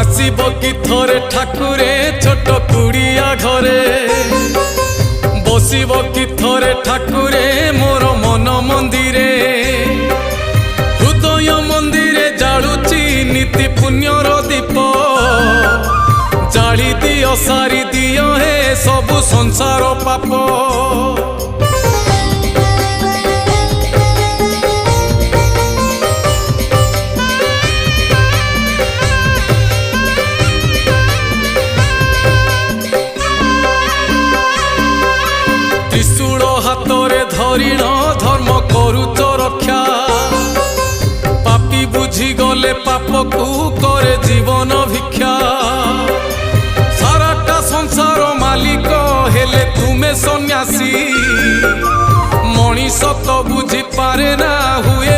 आसीब कि थरे ठाकुरे छोट कुड़िया घरे बसिब कि थरे ठाकुरे मोर मन मंदिरे हृदय मंदिरे जालुची नीति पुण्यर दीप जाली दियो सारी दियो हे सबु संसार पाप त्रिशूल हाथरे धरिण धर्म करुच रक्षा पापी बुझी गले पाप को करे जीवन भिक्षा साराटा संसार मालिक हेले तुमे सन्यासी मनीष तो बुझी पारे ना हुए